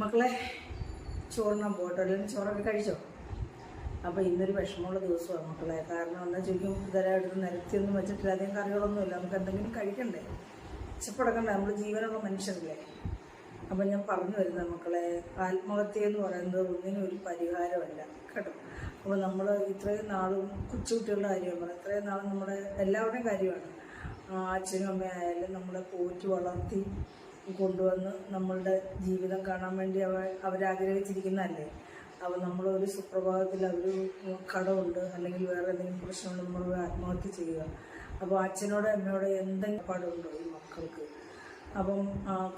മക്കളെ ചോറിനാൻ പോട്ടോ, അല്ലെങ്കിൽ ചോറൊക്കെ കഴിച്ചോ? അപ്പോൾ ഇന്നൊരു വിഷമമുള്ള ദിവസമാണ് മക്കളെ. കാരണം എന്താ ചോദിക്കും, ഇതരായിട്ട് നിരത്തിയൊന്നും വെച്ചിട്ടില്ല, അധികം കറികളൊന്നുമില്ല. നമുക്ക് എന്തെങ്കിലും കഴിക്കണ്ടേ, വിശപ്പടക്കണ്ടേ, നമ്മൾ ജീവനുള്ള മനുഷ്യരല്ലേ. അപ്പം ഞാൻ പറഞ്ഞു വരുന്നത് മക്കളെ, ആത്മഹത്യ എന്ന് പറയുന്നത് ഒന്നിനും ഒരു പരിഹാരമല്ല കേട്ടോ. അപ്പോൾ നമ്മൾ ഇത്രയും നാളും കൊച്ചുകുട്ടികളുടെ കാര്യമാണ് പറയുന്നത്, ഇത്രയും നാളും നമ്മുടെ എല്ലാവരുടെയും കാര്യമാണ്. അച്ഛനും അമ്മയായാലും നമ്മളെ പോറ്റി വളർത്തി കൊണ്ടുവന്ന് നമ്മളുടെ ജീവിതം കാണാൻ വേണ്ടി അവരാഗ്രഹിച്ചിരിക്കുന്നതല്ലേ. അപ്പോൾ നമ്മളൊരു സുപ്രഭാതത്തിൽ അവർ കടമുണ്ട് അല്ലെങ്കിൽ വേറെ എന്തെങ്കിലും പ്രശ്നമുണ്ട്, നമ്മൾ ആത്മഹത്യ ചെയ്യുക. അപ്പോൾ അച്ഛനോട് അമ്മയോട് എന്തെങ്കിലും പാടുണ്ടോ ഈ മക്കൾക്ക്? അപ്പം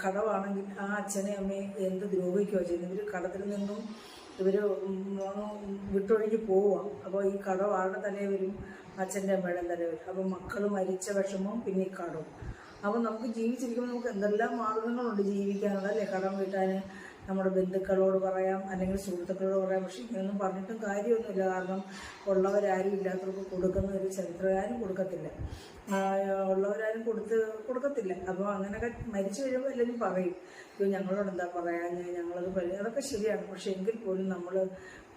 കടമാണെങ്കിൽ ആ അച്ഛനെ അമ്മയെ എന്ത് ദ്രോഹിക്കുകയോ ചെയ്യുന്നത്. ഇവർ കടത്തിൽ നിന്നും ഇവർ വിട്ടൊഴുകി പോവുക. അപ്പോൾ ഈ കടം ആരുടെ തലയിൽ വരും? അച്ഛൻ്റെ അമ്മയുടെ തലയിൽ വരും. അപ്പോൾ മക്കൾ മരിച്ച വിഷമവും പിന്നെ ഈ കടവും. അപ്പോൾ നമുക്ക് ജീവിച്ചിരിക്കുമ്പോൾ നമുക്ക് എന്തെല്ലാം മാർഗങ്ങളുണ്ട് ജീവിക്കാനുള്ള, അല്ലേ? കടം വീട്ടാൻ നമ്മുടെ ബന്ധുക്കളോട് പറയാം, അല്ലെങ്കിൽ സുഹൃത്തുക്കളോട് പറയാം. പക്ഷേ ഇങ്ങനെയൊന്നും പറഞ്ഞിട്ടും കാര്യമൊന്നുമില്ല. കാരണം ഉള്ളവരാരും ഇല്ലാത്തവർക്ക് കൊടുക്കുന്ന ഒരു ചരിത്രകാരും കൊടുക്കത്തില്ല, ഉള്ളവരാരും കൊടുക്കത്തില്ല. അപ്പോൾ അങ്ങനെയൊക്കെ മരിച്ചു കഴിയുമ്പോൾ എല്ലാവരും പറയും, ഇത് ഞങ്ങളോട് എന്താ പറയാൻ, ഞങ്ങളത് അതൊക്കെ ശരിയാണ്. പക്ഷെ എങ്കിൽ പോലും നമ്മൾ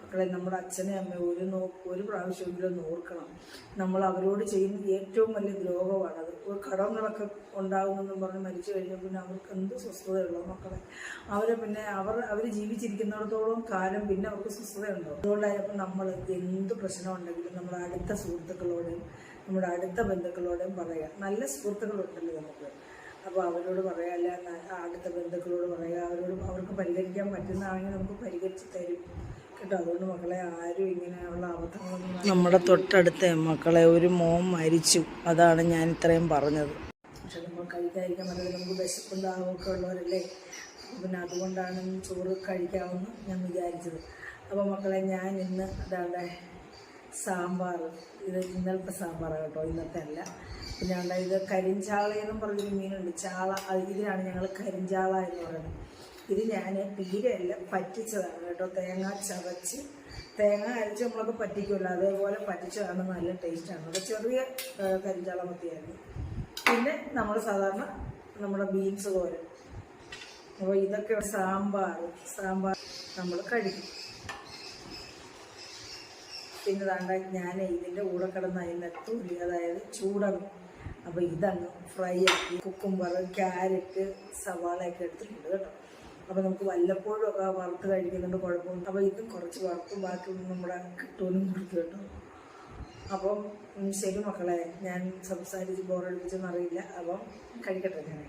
മക്കളെ, നമ്മുടെ അച്ഛനെ അമ്മയെ ഒരു പ്രാവശ്യമെങ്കിലും ഓർക്കണം. നമ്മൾ അവരോട് ചെയ്യുന്ന ഏറ്റവും വലിയ ദ്രോഹമാണത്. കടങ്ങളൊക്കെ ഉണ്ടാകുമെന്നും പറഞ്ഞ് മരിച്ചു കഴിഞ്ഞാൽ പിന്നെ അവർക്ക് എന്ത് സ്വസ്ഥതയുള്ളൂ മക്കളെ. അവരെ പിന്നെ അവർ ജീവിച്ചിരിക്കുന്നിടത്തോളം കാലം പിന്നെ അവർക്ക് സ്വസ്ഥതയുണ്ടോ? അതുകൊണ്ടായപ്പോൾ നമ്മൾ എന്ത് പ്രശ്നമുണ്ടെങ്കിലും നമ്മുടെ അടുത്ത സുഹൃത്തുക്കളോടെയും നമ്മുടെ അടുത്ത ബന്ധുക്കളോടെയും പറയുക. നല്ല സുഹൃത്തുക്കളുണ്ടല്ലോ നമുക്ക്, അപ്പോൾ അവരോട് പറയുക, അല്ല അടുത്ത ബന്ധുക്കളോട് പറയുക. അവർക്ക് പരിഹരിക്കാൻ പറ്റുന്നതാണെങ്കിൽ നമുക്ക് പരിഹരിച്ച് തരും കേട്ടോ. അതുകൊണ്ട് മക്കളെ, ആരും ഇങ്ങനെയുള്ള അബദ്ധങ്ങളൊന്നും. നമ്മുടെ തൊട്ടടുത്ത മക്കളെ ഒരു മോൻ മരിച്ചു, അതാണ് ഞാൻ ഇത്രയും പറഞ്ഞത്. പക്ഷെ നമ്മൾ കഴിക്കാതിരിക്കാൻ പറ്റില്ല, നമുക്ക് വിശപ്പും ദാഹമൊക്കെ ഉള്ളവരല്ലേ. പിന്നെ അതുകൊണ്ടാണ് ചോറ് കഴിക്കാമെന്ന് ഞാൻ വിചാരിച്ചത്. അപ്പോൾ മക്കളെ, ഞാൻ ഇന്ന് അതാണ്ട് സാമ്പാർ, ഇത് ഇന്നലത്തെ സാമ്പാറാണ് കേട്ടോ, ഇന്നത്തെ അല്ല. പിന്നെ ഇത് കരിഞ്ചാളയെന്നും പറഞ്ഞൊരു മീനുണ്ട്, ചാള. ഇതിനാണ് ഞങ്ങൾ കരിഞ്ചാള എന്ന് പറയുന്നത്. ഇത് ഞാൻ പീരയല്ല പറ്റിച്ചതാണ് കേട്ടോ. തേങ്ങ ചതച്ച്, തേങ്ങ അരച്ച് നമ്മളൊക്കെ പറ്റിക്കുമല്ലോ, അതേപോലെ പറ്റിച്ചതാണ്. നല്ല ടേസ്റ്റാണ്. അത് ചെറിയ കരിഞ്ചാള മത്തിയായിരുന്നു. പിന്നെ നമ്മൾ സാധാരണ നമ്മുടെ ബീൻസ് തോരൻ. അപ്പോൾ ഇതൊക്കെ സാമ്പാർ നമ്മൾ കഴിക്കും. പിന്നെ താണ്ട ഞാൻ ഇതിൻ്റെ കൂടെ കിടന്ന നെത്തോലി, അതായത് ചൂടമീൻ. അപ്പോൾ ഇതങ്ങ് ഫ്രൈ ആക്കി കുക്കുംബർ, ക്യാരറ്റ്, സവാളയൊക്കെ എടുത്തിട്ടുണ്ട് കേട്ടോ. അപ്പോൾ നമുക്ക് വല്ലപ്പോഴും ഒക്കെ വറുത്ത് കഴിക്കുന്നുണ്ട്, കുഴപ്പമില്ല. അപ്പോൾ ഇതും കുറച്ച് വറുത്ത് ബാക്കി നമ്മുടെ കിട്ടുമെന്നും കൊടുത്തു കേട്ടോ. അപ്പം ശരി മക്കളെ, ഞാൻ സംസാരിച്ച് ബോറടിപ്പിച്ചെന്നറിയില്ല. അപ്പം കഴിക്കട്ടെ ഞാൻ.